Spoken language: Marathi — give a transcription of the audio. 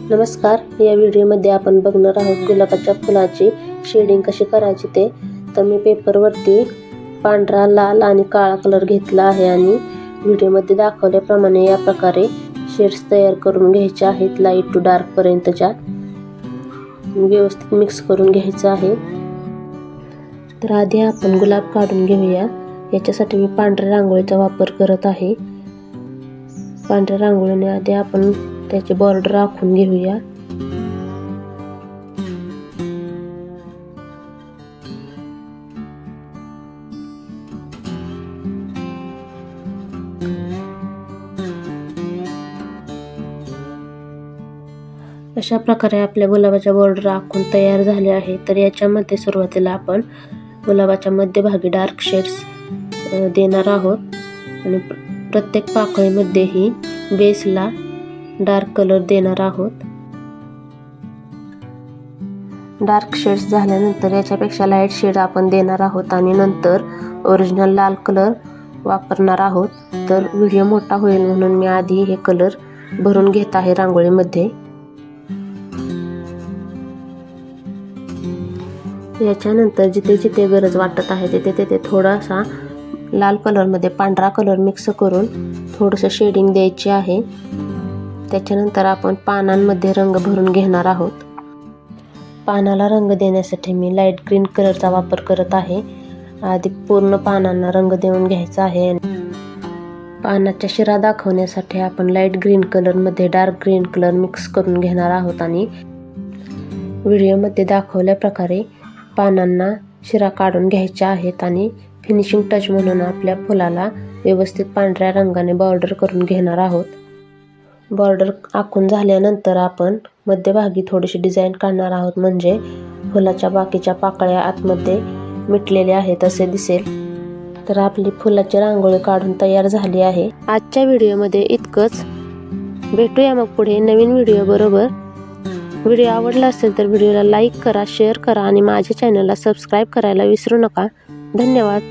नमस्कार, या व्हिडिओमध्ये आपण बघणार आहोत गुलाबाच्या फुलाची शेडिंग कशी करायची ते। तर मी पेपरवरती पांढरा, लाल आणि काळा कलर घेतला आहे आणि व्हिडिओमध्ये दाखवल्याप्रमाणे या प्रकारे शेड्स तयार करून घ्यायचे आहेत। लाईट टू डार्क पर्यंतच्या व्यवस्थित मिक्स करून घ्यायचं आहे। तर आधी आपण गुलाब काढून घेऊया। याच्यासाठी मी पांढऱ्या रांगोळीचा वापर करत आहे। पांढऱ्या रांगोळीने आधी आपण त्याची बॉर्डर आखून घेऊया। अशा प्रकारे आपल्या गुलाबाच्या बॉर्डर आखून तयार झाले आहे। तर याच्यामध्ये सुरुवातीला आपण गुलाबाच्या मध्यभागी डार्क शेड्स देणार आहोत आणि प्रत्येक पाकळीमध्ये ही बेसला डार्क कलर देणार आहोत। डार्क शेड्स झाल्यानंतर याच्यापेक्षा लाईट शेड आपण देणार आहोत आणि नंतर ओरिजिनल लाल कलर वापरणार आहोत। तर व्हिडिओ मोठा होईल म्हणून मी आधी हे कलर भरून घेत आहे रांगोळीमध्ये। याच्यानंतर जिथे जिथे गरज वाटत आहे तिथे थोडासा लाल कलर मध्ये पांढरा कलर मिक्स करून थोडंसं शेडिंग द्यायची आहे। त्याच्यानंतर आपण पानांमध्ये रंग भरून घेणार आहोत। पानाला रंग देण्यासाठी मी लाईट ग्रीन कलरचा वापर करत आहे। आधी पूर्ण पानांना रंग देऊन घ्यायचा आहे। पानाच्या शिरा दाखवण्यासाठी आपण लाईट ग्रीन कलर मध्ये डार्क ग्रीन कलर मिक्स करून घेणार आहोत आणि व्हिडिओमध्ये दाखवल्या प्रकारे पानांना शिरा काढून घ्यायच्या आहेत आणि फिनिशिंग टच म्हणून आपल्या फुलाला व्यवस्थित पांढऱ्या रंगाने बॉर्डर करून घेणार आहोत। बॉर्डर आखून झाल्यानंतर आपण मध्यभागी थोडीशी डिझाईन काढणार आहोत, म्हणजे फुलाच्या बाकीच्या पाकळ्या आतमध्ये मिटलेल्या आहेत असे दिसेल। तर आपली फुलाची रांगोळी काढून तयार झाली आहे। आजच्या व्हिडिओमध्ये इतकंच। भेटूया मग पुढे नवीन व्हिडिओ बरोबर। व्हिडिओ आवडला असेल तर व्हिडिओला लाईक करा, शेअर करा आणि माझ्या चॅनलला सबस्क्राईब करायला विसरू नका। धन्यवाद।